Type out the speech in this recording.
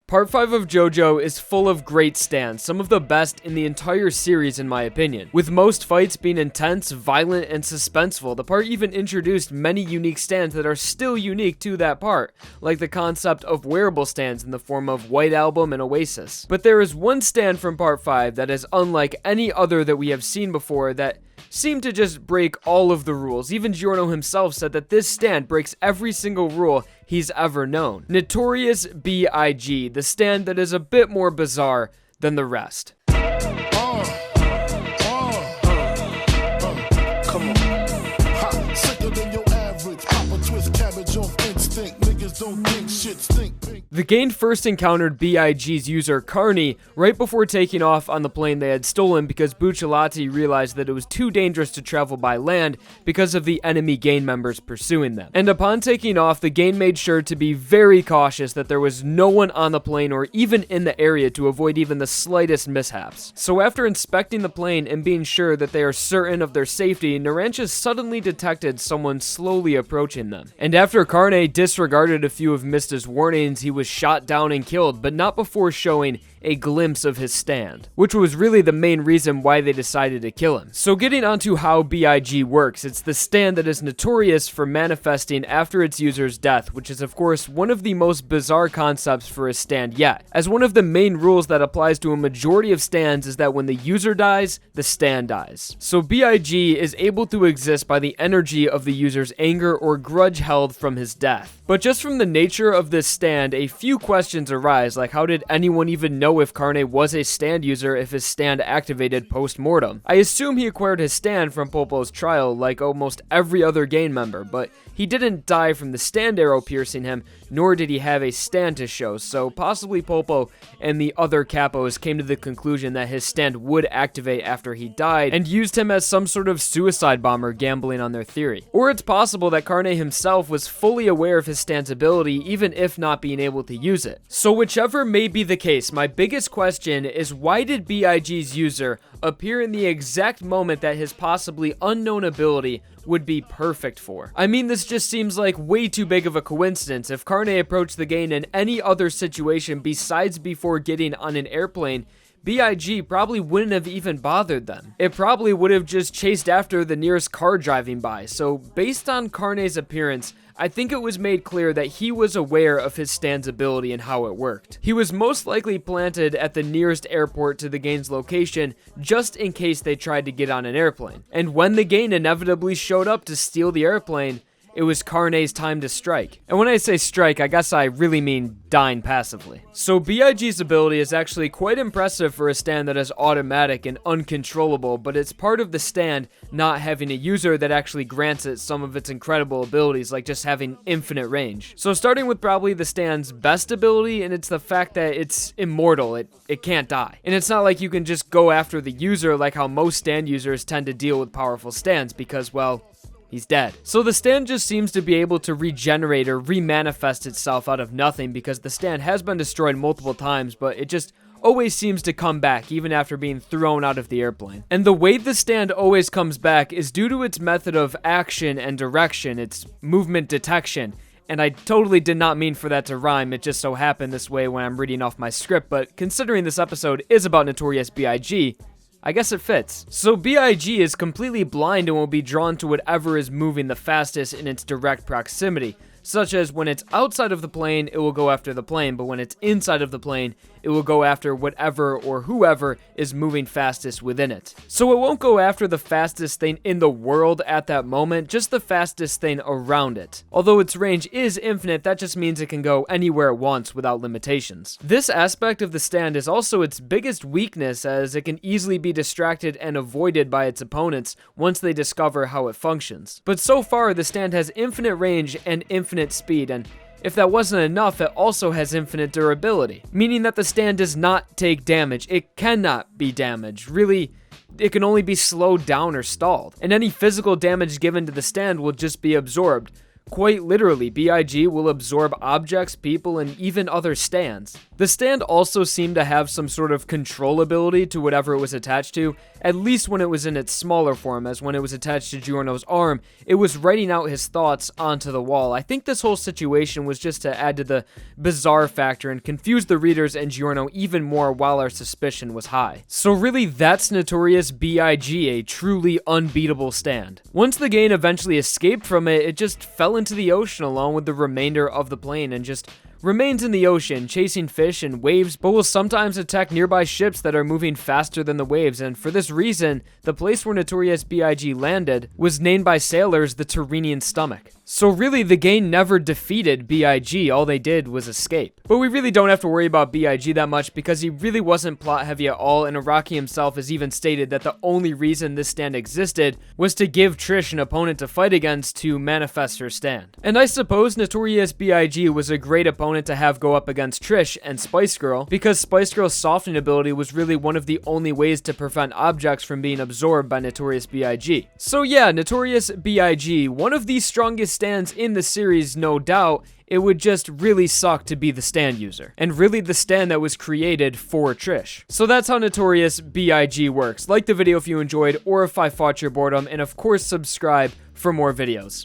Part 5 of JoJo is full of great stands, some of the best in the entire series in my opinion. With most fights being intense, violent, and suspenseful, the part even introduced many unique stands that are still unique to that part, like the concept of wearable stands in the form of White Album and Oasis. But there is one stand from Part 5 that is unlike any other that we have seen before that seemed to just break all of the rules. Even Giorno himself said that this stand breaks every single rule he's ever known. Notorious B.I.G, the stand that is a bit more bizarre than the rest. Come on. Hot, sicker than your average. Pop a twist cabbage off instinct. Niggas don't think shit stink pink. The gang first encountered B.I.G's user Carne right before taking off on the plane they had stolen because Bucciolati realized that it was too dangerous to travel by land because of the enemy gang members pursuing them. And upon taking off, the gang made sure to be very cautious that there was no one on the plane or even in the area to avoid even the slightest mishaps. So after inspecting the plane and being sure that they are certain of their safety, Naranchas suddenly detected someone slowly approaching them. And after Carne disregarded a few of Mista's warnings, he was shot down and killed, but not before showing a glimpse of his stand, which was really the main reason why they decided to kill him. So getting onto how B.I.G works, it's the stand that is notorious for manifesting after its user's death, which is of course one of the most bizarre concepts for a stand yet, as one of the main rules that applies to a majority of stands is that when the user dies, the stand dies. So B.I.G is able to exist by the energy of the user's anger or grudge held from his death. But just from the nature of this stand, a few questions arise, like how did anyone even know if Carne was a stand user if his stand activated post-mortem? I assume he acquired his stand from Popo's trial like almost every other gang member, but he didn't die from the stand arrow piercing him, nor did he have a stand to show, so possibly Popo and the other capos came to the conclusion that his stand would activate after he died and used him as some sort of suicide bomber, gambling on their theory. Or it's possible that Carne himself was fully aware of his stand's ability even if not being able to use it. So whichever may be the case, my biggest question is why did B.I.G's user appear in the exact moment that his possibly unknown ability would be perfect for? I mean, this just seems like way too big of a coincidence. If Carne approached the gang in any other situation besides before getting on an airplane, B.I.G probably wouldn't have even bothered them. It probably would have just chased after the nearest car driving by. So based on Carne's appearance, I think it was made clear that he was aware of his stand's ability and how it worked. He was most likely planted at the nearest airport to the gang's location just in case they tried to get on an airplane. And when the gang inevitably showed up to steal the airplane, it was Carne's time to strike. And when I say strike, I guess I really mean dying passively. So B.I.G's ability is actually quite impressive for a stand that is automatic and uncontrollable, but it's part of the stand not having a user that actually grants it some of its incredible abilities, like just having infinite range. So starting with probably the stand's best ability, and it's the fact that it's immortal, it can't die. And it's not like you can just go after the user like how most stand users tend to deal with powerful stands because, well, he's dead. So the stand just seems to be able to regenerate or remanifest itself out of nothing because the stand has been destroyed multiple times, but it just always seems to come back even after being thrown out of the airplane. And the way the stand always comes back is due to its method of action and direction, its movement detection. And I totally did not mean for that to rhyme, it just so happened this way when I'm reading off my script, but considering this episode is about Notorious B.I.G, I guess it fits. So B.I.G is completely blind and will be drawn to whatever is moving the fastest in its direct proximity, such as when it's outside of the plane, it will go after the plane, but when it's inside of the plane, it will go after whatever or whoever is moving fastest within it. So it won't go after the fastest thing in the world at that moment, just the fastest thing around it. Although its range is infinite, that just means it can go anywhere it wants without limitations. This aspect of the stand is also its biggest weakness, as it can easily be distracted and avoided by its opponents once they discover how it functions. But so far, the stand has infinite range and infinite speed, and if that wasn't enough, it also has infinite durability, meaning that the stand does not take damage. It cannot be damaged. Really, it can only be slowed down or stalled, and any physical damage given to the stand will just be absorbed. Quite literally, B.I.G. will absorb objects, people, and even other stands. The stand also seemed to have some sort of controllability to whatever it was attached to, at least when it was in its smaller form, as when it was attached to Giorno's arm, it was writing out his thoughts onto the wall. I think this whole situation was just to add to the bizarre factor and confuse the readers and Giorno even more while our suspicion was high. So really, that's Notorious B.I.G., a truly unbeatable stand. Once the Gain eventually escaped from it, it just fell into the ocean along with the remainder of the plane and just remains in the ocean, chasing fish and waves, but will sometimes attack nearby ships that are moving faster than the waves, and for this reason, the place where Notorious B.I.G. landed was named by sailors the Tyrrhenian Stomach. So really, the Gain never defeated B.I.G., all they did was escape. But we really don't have to worry about B.I.G. that much because he really wasn't plot heavy at all, and Araki himself has even stated that the only reason this stand existed was to give Trish an opponent to fight against to manifest her stand. And I suppose Notorious B.I.G. was a great opponent to have go up against Trish and Spice Girl, because Spice Girl's softening ability was really one of the only ways to prevent objects from being absorbed by Notorious B.I.G. So yeah, Notorious B.I.G., one of the strongest stands in the series, no doubt. It would just really suck to be the stand user, and really the stand that was created for Trish. So that's how Notorious B.I.G. works. Like the video if you enjoyed, or if I fought your boredom, and of course subscribe for more videos.